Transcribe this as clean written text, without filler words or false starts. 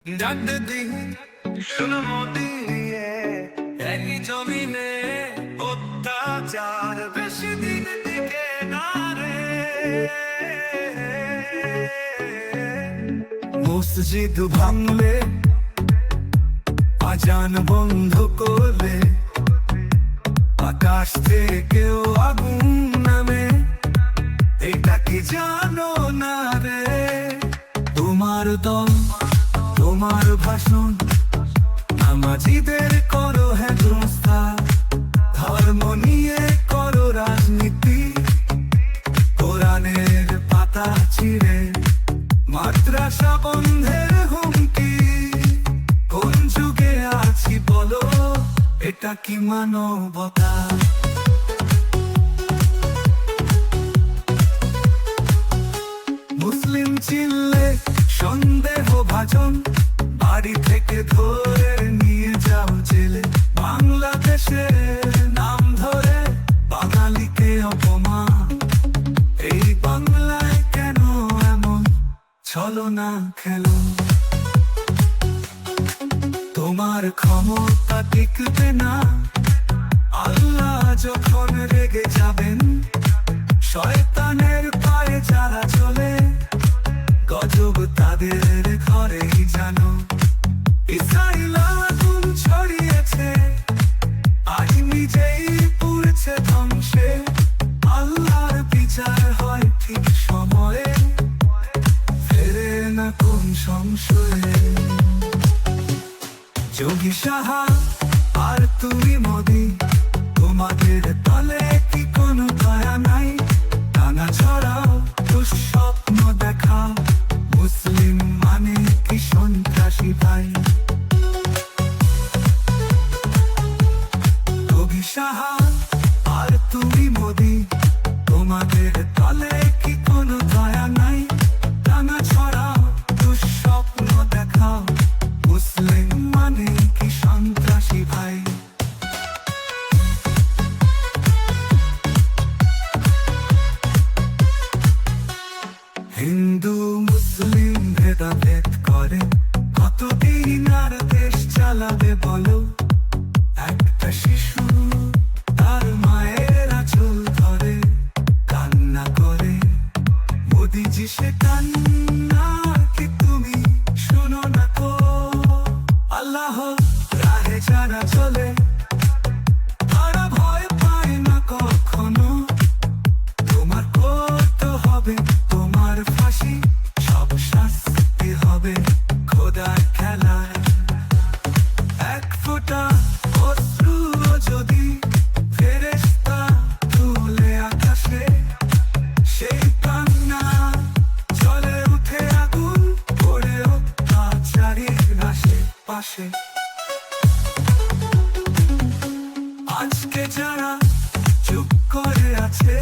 ডাক দিন শোনো দিয়ে এই জমিনে অত্যাচার বেশি দিন টিকে না রে। মসজিদ ভাঙলে, আজান বন্ধ করলে, আকাশ থেকেও আগুন নামে, এটা কি জানো না রে? তোমার দল, তোমার ভাষণ, নামাজীদের করো হেনস্থা, ধর্ম নিয়ে করো রাজনীতি, কোরআনের পাতা ছিঁড়ে মাদ্রাসা বন্ধের হুমকি। কোন যুগে আছি বলো, এটা কি মানবতা? মুসলিম চিনলে সন্দেহ ভাজন, বাড়ি থেকে ধরে নিয়ে যাও জেলে। বাংলাদেশের নাম ধরে বাঙালিকে অপমান, এই বাংলায় কেন এমন ছলনা খেলো? তোমার ক্ষমতা টিকবে না, আল্লাহ যখন রেগে যাবেন। শয়তানের পায়ে যারা চলে, গজব তাদের ঘরেই জানো। ইসরাইল আগুন ছড়িয়েছে, আজ নিজেই পুড়ছে ধ্বংসে। আল্লাহর বিচার হয় ঠিক সময়ে, ফেরে না কোন সংশয়ে। যোগী সাহা আর তুমি মোদি, তোমাদের দলে কি কোনো দয়া নাই? টানা ছড়াও, দুঃস্বপ্ন দেখাও, মুসলিম মানে কি সন্ত্রাসী ভাই? যোগী সাহা আর তুমি মোদি, তোমাদের দলে কি কোনো দয়া নাই? টানা ছড়াও, দুঃস্বপ্ন দেখাও, মুসলিম মানে কি সন্ত্রাসী ভাই? হিন্দু মুসলিম ভেদাভেদ করে, কতদিন আর দেশ চালাবে বলো? একটা শিশু তার মায়ের আঁচল ধরে কান্না করে, মোদিজি সে কান্না কি তুমি শুনো না তো? আল্লাহ রাহে যারা চলে, তারা ভয় পায় না কখনো। তোমার করতে হবে তোমার ফাঁসি, সব শাস্তি হবে খোদার খেলায়। এক ফোঁটা অশ্রু যদি ফেরেশতা তুলে আকাশে, সেই কান্না জলে উঠে আগুন পড়ে অত্যাচারীর আশেপাশে। আজকে যারা চুপ করে আছে,